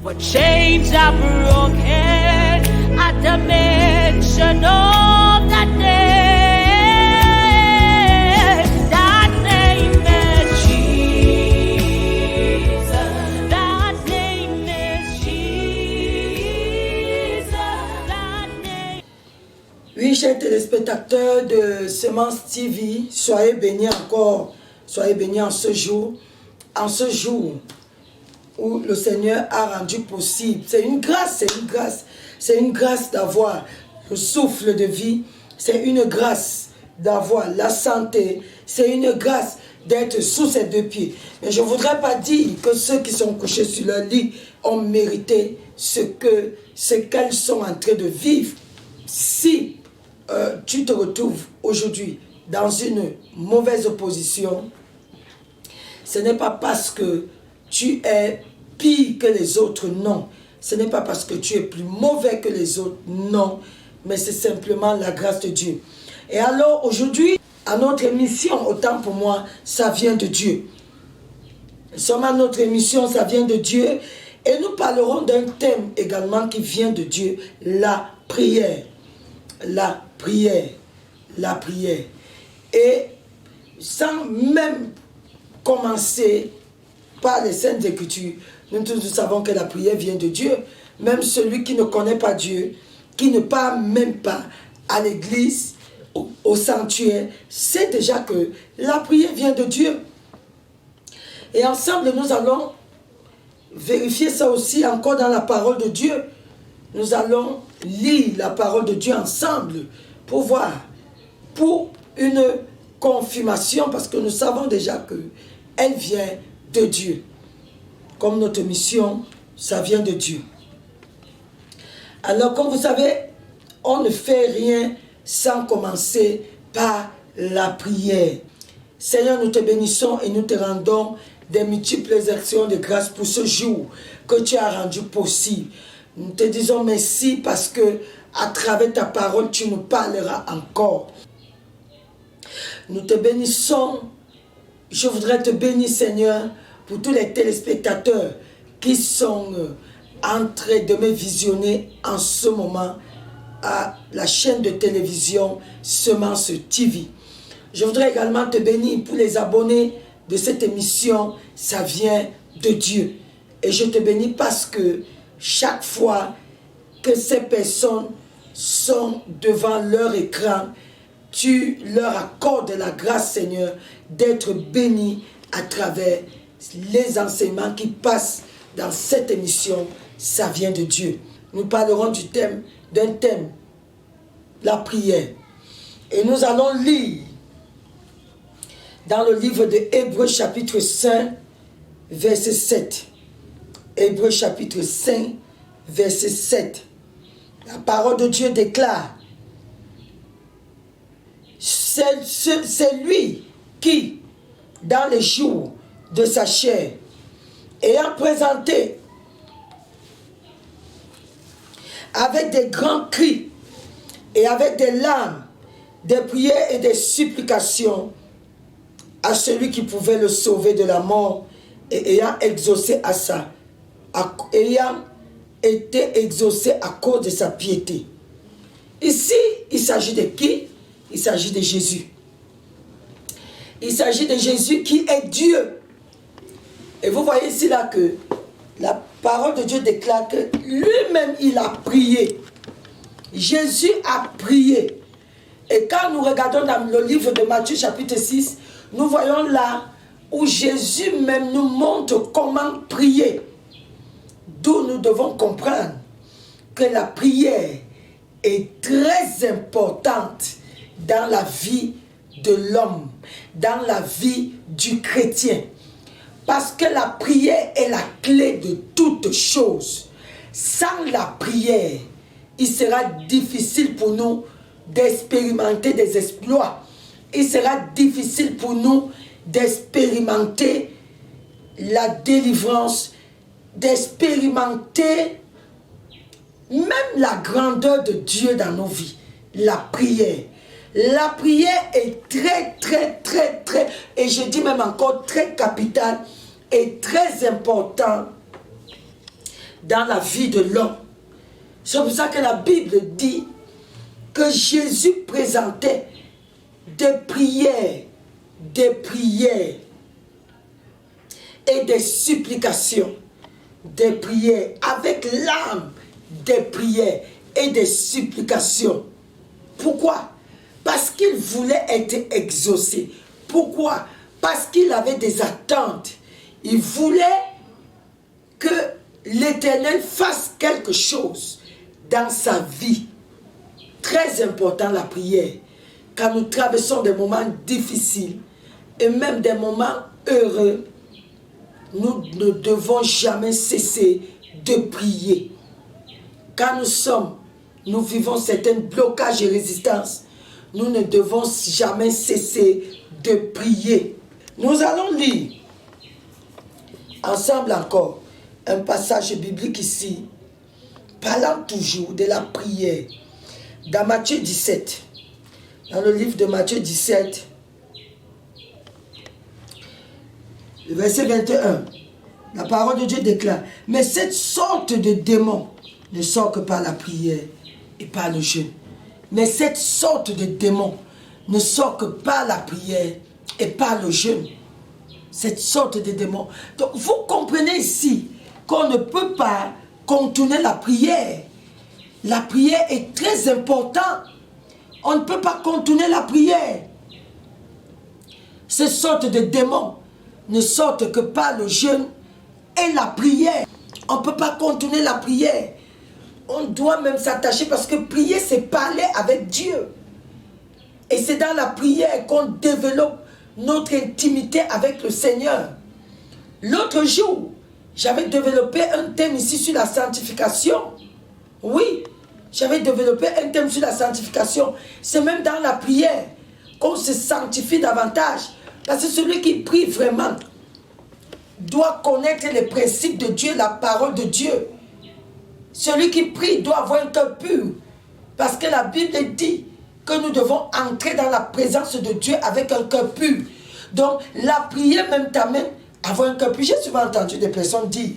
For chains are broken at the mention of that name. That name is Jesus. That name is Jesus. That name. Oui, chers téléspectateurs de Semence TV, soyez bénis encore, soyez bénis en ce jour où le Seigneur a rendu possible. C'est une grâce, c'est une grâce d'avoir le souffle de vie, c'est une grâce d'avoir la santé, c'est une grâce d'être sous ses deux pieds. Mais je ne voudrais pas dire que ceux qui sont couchés sur leur lit ont mérité ce qu'elles sont en train de vivre. Si tu te retrouves aujourd'hui dans une mauvaise position, ce n'est pas parce que tu es pire que les autres, non. Ce n'est pas parce que tu es plus mauvais que les autres, non. Mais c'est simplement la grâce de Dieu. Et alors aujourd'hui, à notre émission, autant pour moi, ça vient de Dieu. Nous sommes à notre émission, ça vient de Dieu. Et nous parlerons d'un thème également qui vient de Dieu, la prière. La prière. La prière. Et sans même commencer par les Saintes Écritures, nous tous savons que la prière vient de Dieu. Même celui qui ne connaît pas Dieu, qui ne part même pas à l'église, au sanctuaire, sait déjà que la prière vient de Dieu. Et ensemble, nous allons vérifier ça aussi encore dans la parole de Dieu. Nous allons lire la parole de Dieu ensemble pour voir, pour une confirmation, parce que nous savons déjà qu'elle vient de Dieu. Comme notre mission, ça vient de Dieu. Alors, comme vous savez, on ne fait rien sans commencer par la prière. Seigneur, nous te bénissons et nous te rendons des multiples actions de grâce pour ce jour que tu as rendu possible. Nous te disons merci parce que à travers ta parole, tu nous parleras encore. Nous te bénissons. Je voudrais te bénir, Seigneur, pour tous les téléspectateurs qui sont en train de me visionner en ce moment à la chaîne de télévision Semence TV. Je voudrais également te bénir pour les abonnés de cette émission. Ça vient de Dieu. Et je te bénis parce que chaque fois que ces personnes sont devant leur écran, tu leur accordes la grâce, Seigneur, d'être bénis à travers les enseignements qui passent dans cette émission. Ça vient de Dieu. Nous parlerons d'un thème, la prière. Et nous allons lire dans le livre de Hébreux chapitre 5, verset 7. Hébreux chapitre 5, verset 7. La parole de Dieu déclare: c'est lui qui, dans les jours de sa chair, ayant présenté avec des grands cris et avec des larmes, des prières et des supplications à celui qui pouvait le sauver de la mort, et ayant été exaucé à cause de sa piété. Ici, il s'agit de qui? Il s'agit de Jésus. Il s'agit de Jésus qui est Dieu. Et vous voyez ici là que la parole de Dieu déclare que lui-même il a prié. Jésus a prié. Et quand nous regardons dans le livre de Matthieu chapitre 6, nous voyons là où Jésus même nous montre comment prier. D'où nous devons comprendre que la prière est très importante dans la vie de l'homme, dans la vie du chrétien. Parce que la prière est la clé de toutes choses. Sans la prière, il sera difficile pour nous d'expérimenter des exploits. Il sera difficile pour nous d'expérimenter la délivrance, d'expérimenter même la grandeur de Dieu dans nos vies. La prière. La prière est très, et je dis même encore très capitale et très important dans la vie de l'homme. C'est pour ça que la Bible dit que Jésus présentait des prières et des supplications, des prières avec l'âme, des prières et des supplications. Pourquoi? Parce qu'il voulait être exaucé. Pourquoi? Parce qu'il avait des attentes. Il voulait que l'Éternel fasse quelque chose dans sa vie. Très important la prière. Quand nous traversons des moments difficiles et même des moments heureux, nous ne devons jamais cesser de prier. Quand nous vivons certains blocages et résistances, nous ne devons jamais cesser de prier. Nous allons lire ensemble encore un passage biblique ici, parlant toujours de la prière. Dans Matthieu 17, dans le livre de Matthieu 17, le verset 21, la parole de Dieu déclare, mais cette sorte de démon ne sort que par la prière et par le jeûne. Mais cette sorte de démon ne sort que par la prière et par le jeûne. Cette sorte de démon. Donc vous comprenez ici qu'on ne peut pas contourner la prière. La prière est très importante. On ne peut pas contourner la prière. Cette sorte de démon ne sortent que par le jeûne et la prière. On ne peut pas contourner la prière. On doit même s'attacher parce que prier, c'est parler avec Dieu. Et c'est dans la prière qu'on développe notre intimité avec le Seigneur. L'autre jour, j'avais développé un thème ici sur la sanctification. Oui, j'avais développé un thème sur la sanctification. C'est même dans la prière qu'on se sanctifie davantage. Parce que celui qui prie vraiment doit connaître les principes de Dieu, la parole de Dieu. Celui qui prie doit avoir un cœur pur. Parce que la Bible dit que nous devons entrer dans la présence de Dieu avec un cœur pur. Donc, la prière même t'amène à avoir un cœur pur. J'ai souvent entendu des personnes dire,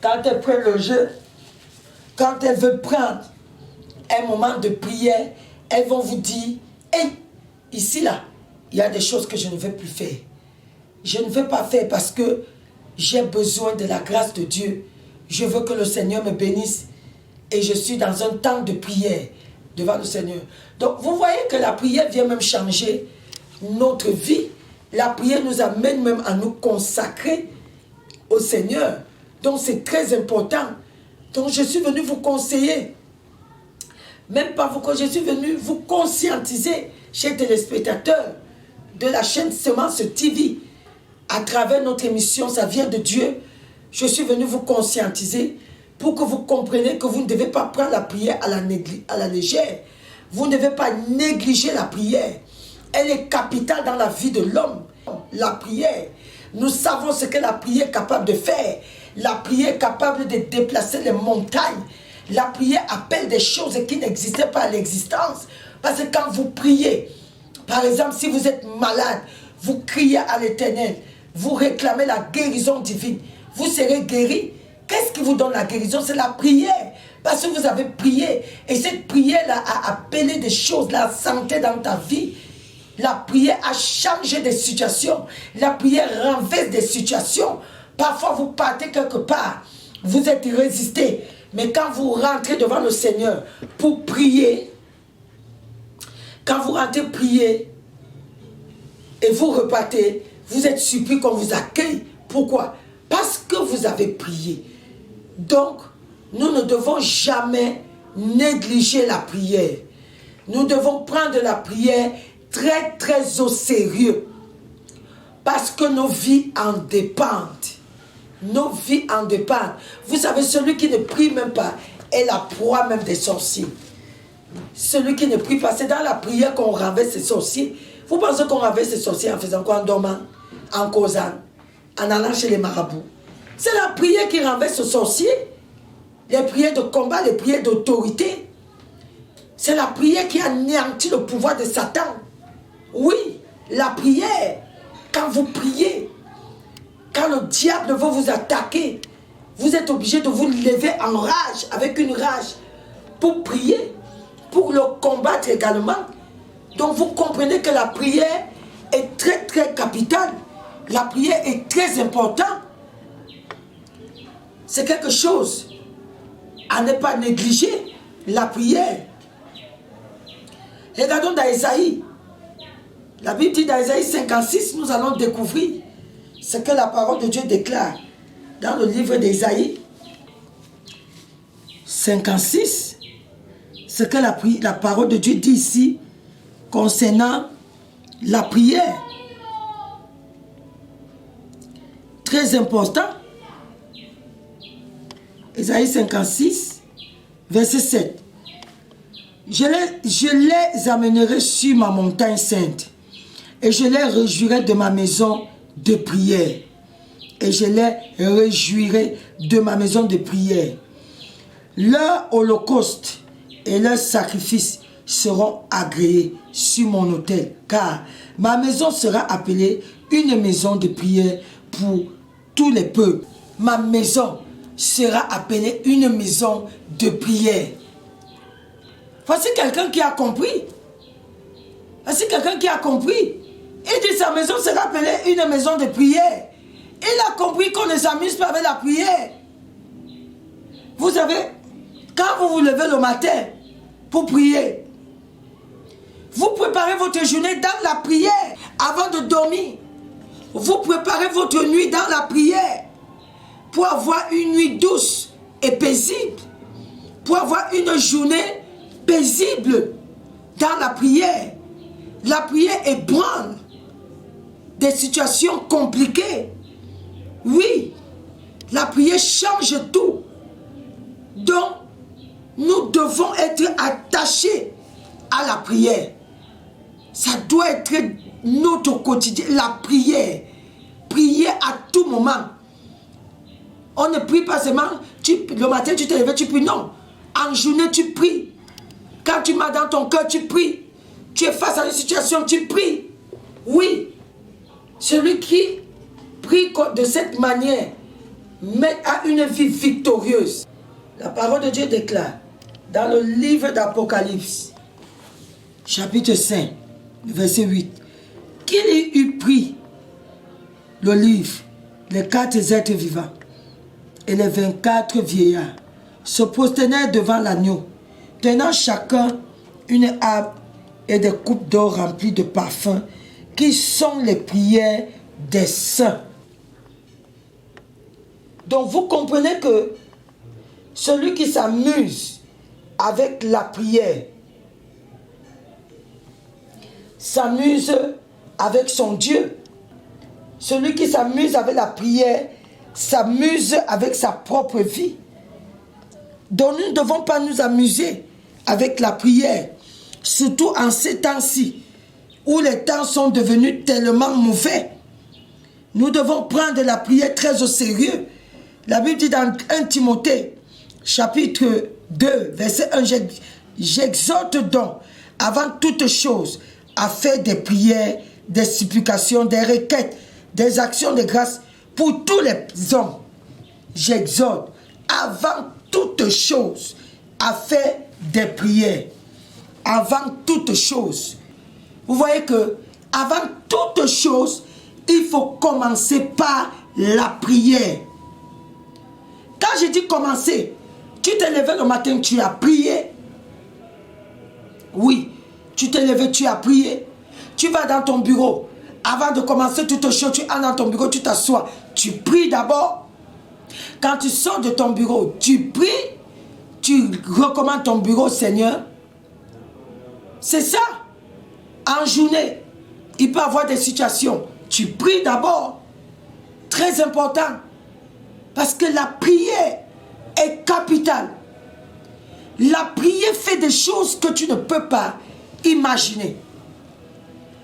quand elles prennent le jeûne, quand elles veulent prendre un moment de prière, elles vont vous dire, hey, ici là, il y a des choses que je ne veux plus faire. Je ne veux pas faire parce que j'ai besoin de la grâce de Dieu. Je veux que le Seigneur me bénisse et je suis dans un temps de prière devant le Seigneur. Donc, vous voyez que la prière vient même changer notre vie. La prière nous amène même à nous consacrer au Seigneur. Donc, c'est très important. Donc, je suis venu vous conseiller. Même pas vous, je suis venu vous conscientiser, chers téléspectateurs de la chaîne Semence TV. À travers notre émission, ça vient de Dieu. Je suis venu vous conscientiser pour que vous compreniez que vous ne devez pas prendre la prière à la légère. Vous ne devez pas négliger la prière. Elle est capitale dans la vie de l'homme. La prière. Nous savons ce que la prière est capable de faire. La prière est capable de déplacer les montagnes. La prière appelle des choses qui n'existaient pas à l'existence. Parce que quand vous priez, par exemple, si vous êtes malade, vous criez à l'Éternel, vous réclamez la guérison divine, vous serez guéri. Qu'est-ce qui vous donne la guérison? C'est la prière. Parce que vous avez prié. Et cette prière-là a appelé des choses, la santé dans ta vie. La prière a changé des situations. La prière renverse des situations. Parfois, vous partez quelque part. Vous êtes résisté. Mais quand vous rentrez devant le Seigneur pour prier, quand vous rentrez prier et vous repartez, vous êtes surpris qu'on vous accueille. Pourquoi? Parce que vous avez prié. Donc, nous ne devons jamais négliger la prière. Nous devons prendre la prière très très au sérieux. Parce que nos vies en dépendent. Nos vies en dépendent. Vous savez, celui qui ne prie même pas est la proie même des sorciers. Celui qui ne prie pas, c'est dans la prière qu'on renverse les sorciers. Vous pensez qu'on renverse les sorciers en faisant quoi? En dormant, en causant, en allant chez les marabouts. C'est la prière qui renverse les sorciers. Les prières de combat, les prières d'autorité. C'est la prière qui anéantit le pouvoir de Satan. Oui, la prière. Quand vous priez, quand le diable veut vous attaquer, vous êtes obligé de vous lever en rage, avec une rage, pour prier, pour le combattre également. Donc vous comprenez que la prière est très très capitale. La prière est très importante. C'est quelque chose à ne pas négliger, la prière. Regardons dans Ésaïe. La Bible dit dans Ésaïe 56, nous allons découvrir ce que la parole de Dieu déclare. Dans le livre d'Ésaïe 56, ce que la parole de Dieu dit ici concernant la prière. Très important. Ésaïe 56, verset 7. Je les amènerai sur ma montagne sainte et je les réjouirai de ma maison de prière. Et je les réjouirai de ma maison de prière. Leur holocauste et leurs sacrifices seront agréés sur mon autel, car ma maison sera appelée une maison de prière pour tous les peuples. Ma maison sera appelée une maison de prière. Voici quelqu'un qui a compris. Voici quelqu'un qui a compris. Il dit sa maison sera appelée une maison de prière. Il a compris qu'on ne s'amuse pas avec la prière. Vous savez, quand vous vous levez le matin pour prier, vous préparez votre journée dans la prière avant de dormir. Vous préparez votre nuit dans la prière pour avoir une nuit douce et paisible. Pour avoir une journée paisible dans la prière. La prière ébranle des situations compliquées. Oui, la prière change tout. Donc, nous devons être attachés à la prière. Ça doit être notre quotidien, la prière. Prier à tout moment. On ne prie pas seulement, le matin tu te lèves, tu pries. Non, en journée tu pries. Quand tu m'as dans ton cœur, tu pries. Tu es face à une situation, tu pries. Oui, celui qui prie de cette manière a une vie victorieuse. La parole de Dieu déclare dans le livre d'Apocalypse, chapitre 5, verset 8, qu'il eut pris le livre, les 4 êtres vivants et les 24 vieillards se prosternèrent devant l'agneau, tenant chacun une harpe et des coupes d'or remplies de parfums, qui sont les prières des saints. Donc vous comprenez que celui qui s'amuse avec la prière s'amuse avec son Dieu. Celui qui s'amuse avec la prière s'amuse avec sa propre vie. Donc nous ne devons pas nous amuser avec la prière, surtout en ces temps-ci où les temps sont devenus tellement mauvais. Nous devons prendre la prière très au sérieux. La Bible dit dans 1 Timothée, chapitre 2, verset 1, j'exhorte donc avant toute chose à faire des prières, des supplications, des requêtes, des actions de grâce pour tous les hommes. J'exhorte avant toute chose à faire des prières. Avant toute chose. Vous voyez que avant toute chose, il faut commencer par la prière. Quand je dis commencer, tu t'es levé le matin, tu as prié. Oui, tu t'es levé, tu as prié. Tu vas dans ton bureau. Avant de commencer toute chose, tu entres dans ton bureau, tu t'assois. Tu pries d'abord. Quand tu sors de ton bureau, tu pries. Tu recommandes ton bureau au Seigneur. C'est ça. En journée, il peut y avoir des situations. Tu pries d'abord. Très important. Parce que la prière est capitale. La prière fait des choses que tu ne peux pas imaginer.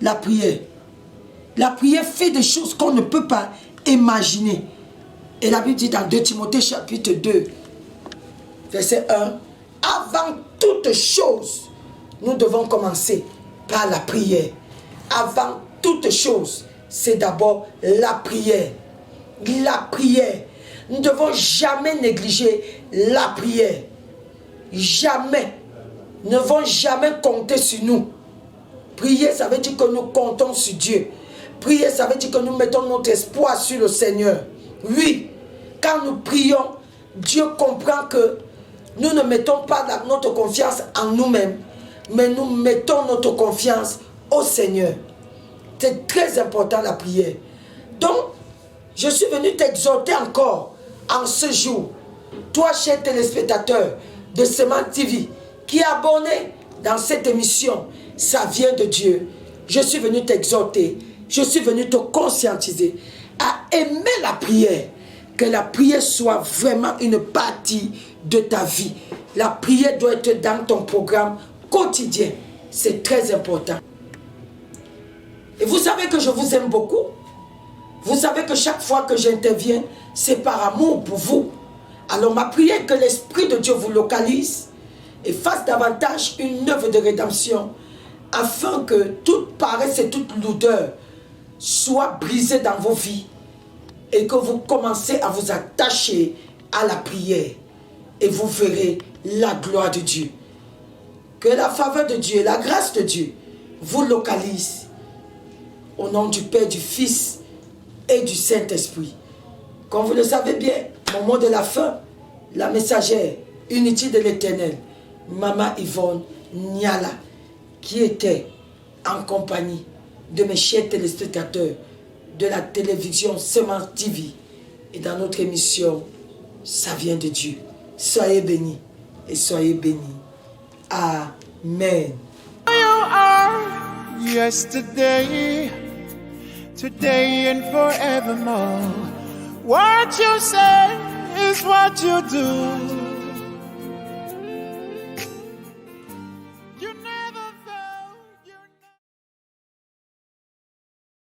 La prière. La prière fait des choses qu'on ne peut pas imaginer. Et la Bible dit dans 2 Timothée chapitre 2, verset 1, avant toute chose, nous devons commencer par la prière. Avant toute chose, c'est d'abord la prière. La prière. Nous ne devons jamais négliger la prière. Jamais. Nous ne devons jamais compter sur nous. Prier, ça veut dire que nous comptons sur Dieu. Prier, ça veut dire que nous mettons notre espoir sur le Seigneur. Oui, quand nous prions, Dieu comprend que nous ne mettons pas notre confiance en nous-mêmes, mais nous mettons notre confiance au Seigneur. C'est très important la prière. Donc, je suis venu t'exhorter encore en ce jour. Toi, cher téléspectateur de Semence TV, qui est abonné dans cette émission, ça vient de Dieu. Je suis venu t'exhorter, je suis venu te conscientiser à aimer la prière. Que la prière soit vraiment une partie de ta vie. La prière doit être dans ton programme quotidien. C'est très important. Et vous savez que je vous aime beaucoup. Vous savez que chaque fois que j'interviens, c'est par amour pour vous. Alors ma prière est que l'Esprit de Dieu vous localise et fasse davantage une œuvre de rédemption afin que toute paresse et toute lourdeur soit brisée dans vos vies et que vous commencez à vous attacher à la prière et vous verrez la gloire de Dieu. Que la faveur de Dieu, la grâce de Dieu vous localise au nom du Père, du Fils et du Saint-Esprit. Comme vous le savez bien, mon mot de la fin, la messagère unité de l'Éternel, Maman Yvonne Niala, qui était en compagnie de mes chers téléspectateurs de la télévision Semence TV et dans notre émission, ça vient de Dieu. Soyez bénis et soyez bénis. Amen. You are yesterday, today and forevermore. What you say is what you do.